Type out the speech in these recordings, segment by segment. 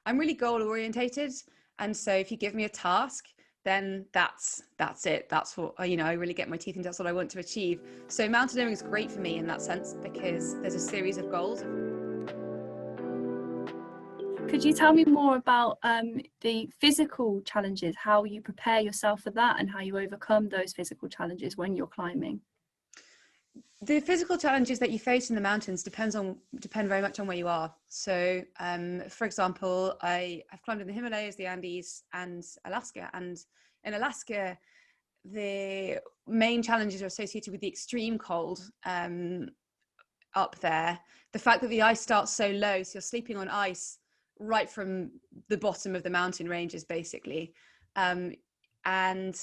I'm really goal orientated. And so if you give me a task, then that's it. That's what, I really get my teeth into. That's what I want to achieve. So mountaineering is great for me in that sense because there's a series of goals. Could you tell me more about the physical challenges, how you prepare yourself for that and how you overcome those physical challenges when you're climbing? The physical challenges that you face in the mountains depend very much on where you are. So, for example, I've climbed in the Himalayas, the Andes, and Alaska. And in Alaska, the main challenges are associated with the extreme cold up there. The fact that the ice starts so low, so you're sleeping on ice right from the bottom of the mountain ranges, basically. And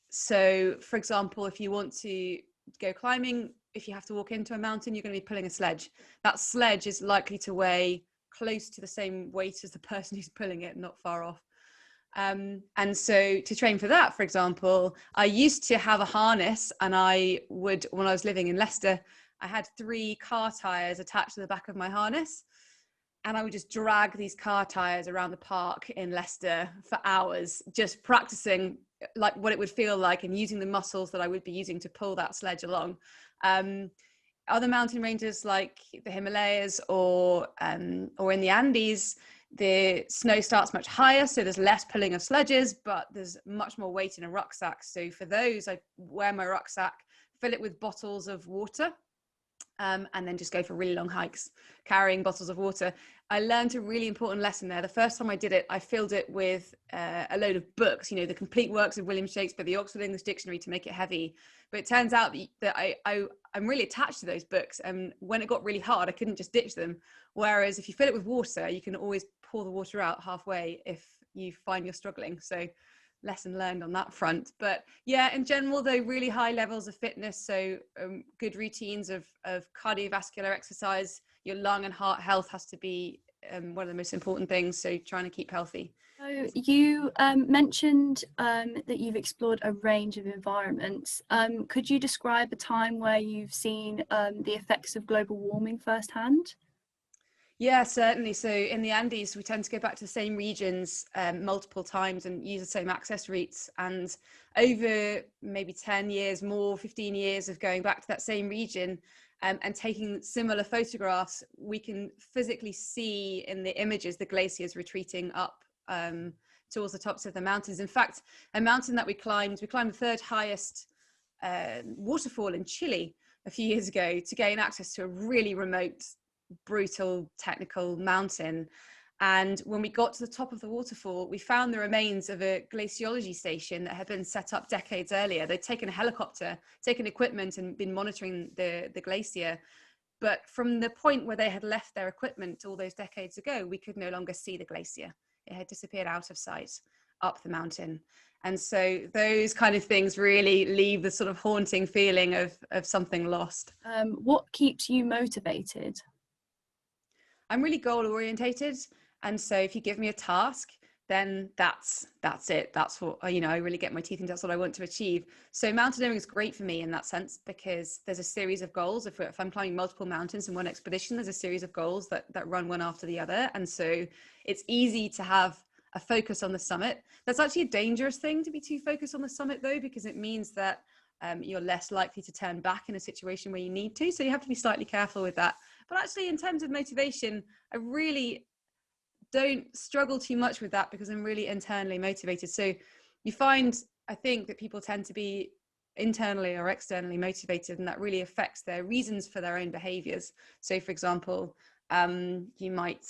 so, for example, if you want to go climbing, if you have to walk into a mountain, you're going to be pulling a sledge. That sledge is likely to weigh close to the same weight as the person who's pulling it, not far off. And so to train for that, for example, I used to have a harness, and when I was living in Leicester, I had 3 car tires attached to the back of my harness. And I would just drag these car tires around the park in Leicester for hours, just practicing like what it would feel like and using the muscles that I would be using to pull that sledge along. Other mountain ranges like the Himalayas or in the Andes, the snow starts much higher, so there's less pulling of sledges, but there's much more weight in a rucksack. So for those, I wear my rucksack, fill it with bottles of water, and then just go for really long hikes, carrying bottles of water. I learned a really important lesson there. The first time I did it, I filled it with a load of books, the complete works of William Shakespeare, the Oxford English Dictionary, to make it heavy. But it turns out that I'm really attached to those books. And when it got really hard, I couldn't just ditch them. Whereas if you fill it with water, you can always pour the water out halfway if you find you're struggling. So lesson learned on that front. But yeah, in general, though, really high levels of fitness. So good routines of cardiovascular exercise. Your lung and heart health has to be one of the most important things. So trying to keep healthy. So you mentioned that you've explored a range of environments. Could you describe a time where you've seen the effects of global warming firsthand? Yeah, certainly. So in the Andes, we tend to go back to the same regions multiple times and use the same access routes. And over maybe 10 years, more 15 years of going back to that same region and taking similar photographs, we can physically see in the images the glaciers retreating up towards the tops of the mountains. In fact, a mountain that we climbed the 3rd highest waterfall in Chile a few years ago to gain access to a really remote, brutal technical mountain. And when we got to the top of the waterfall, we found the remains of a glaciology station that had been set up decades earlier. They'd taken a helicopter, taken equipment, and been monitoring the glacier. But from the point where they had left their equipment all those decades ago, we could no longer see the glacier. It had disappeared out of sight up the mountain. And so those kind of things really leave the sort of haunting feeling of something lost. What keeps you motivated? I'm really goal orientated. And so if you give me a task, then that's it. That's what, I really get my teeth into. That's what I want to achieve. So mountaineering is great for me in that sense, because there's a series of goals. If I'm climbing multiple mountains in one expedition, there's a series of goals that run one after the other. And so it's easy to have a focus on the summit. That's actually a dangerous thing, to be too focused on the summit, though, because it means that you're less likely to turn back in a situation where you need to. So you have to be slightly careful with that. But actually, in terms of motivation, I really don't struggle too much with that because I'm really internally motivated. So you find, I think, that people tend to be internally or externally motivated, and that really affects their reasons for their own behaviors. So, for example, you might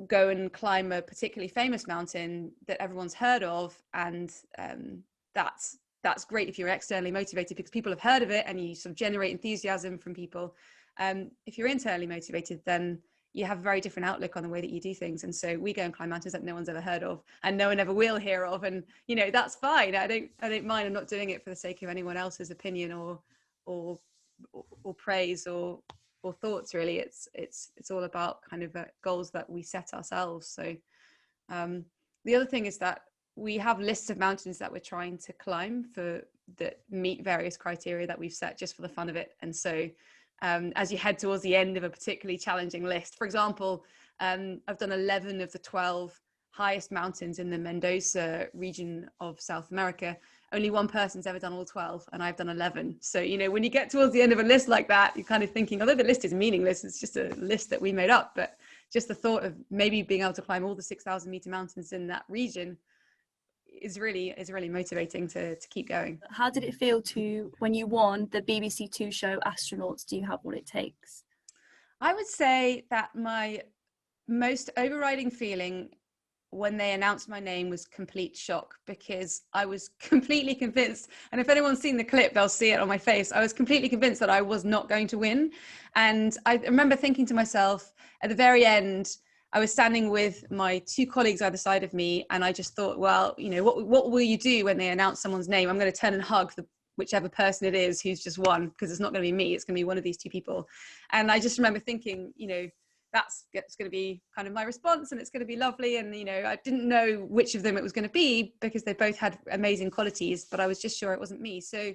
go and climb a particularly famous mountain that everyone's heard of, and that's great if you're externally motivated because people have heard of it and you sort of generate enthusiasm from people. If you're internally motivated, then you have a very different outlook on the way that you do things. And so we go and climb mountains that no one's ever heard of and no one ever will hear of. And, that's fine. I don't mind. I'm not doing it for the sake of anyone else's opinion or praise or thoughts, really. It's all about kind of goals that we set ourselves. So the other thing is that we have lists of mountains that we're trying to climb that meet various criteria that we've set just for the fun of it. And so as you head towards the end of a particularly challenging list, for example, I've done 11 of the 12 highest mountains in the Mendoza region of South America. Only one person's ever done all 12, and I've done 11. So, you know, when you get towards the end of a list like that, you're kind of thinking, although the list is meaningless, it's just a list that we made up, but just the thought of maybe being able to climb all the 6,000 meter mountains in that region is really motivating to keep going. How did it feel to when you won the BBC Two show Astronauts? Do you have what it takes? I would say that my most overriding feeling when they announced my name was complete shock, because I was completely convinced, and if anyone's seen the clip, they'll see it on my face, I was completely convinced that I was not going to win. And I remember thinking to myself at the very end, I was standing with my two colleagues either side of me, and I just thought, well, you know, what will you do when they announce someone's name? I'm going to turn and hug whichever person it is who's just won, because it's not going to be me, it's going to be one of these two people. And I just remember thinking, you know, that's going to be kind of my response, and it's going to be lovely. And, you know, I didn't know which of them it was going to be, because they both had amazing qualities, but I was just sure it wasn't me. So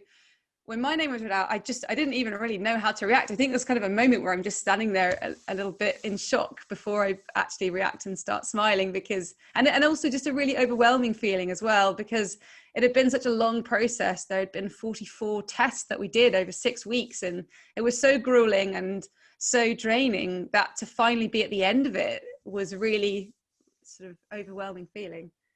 when my name was read out, I didn't even really know how to react. I think there's kind of a moment where I'm just standing there a little bit in shock before I actually react and start smiling, because, and also just a really overwhelming feeling as well, because it had been such a long process. There had been 44 tests that we did over 6 weeks, and it was so grueling and so draining that to finally be at the end of it was really sort of overwhelming feeling.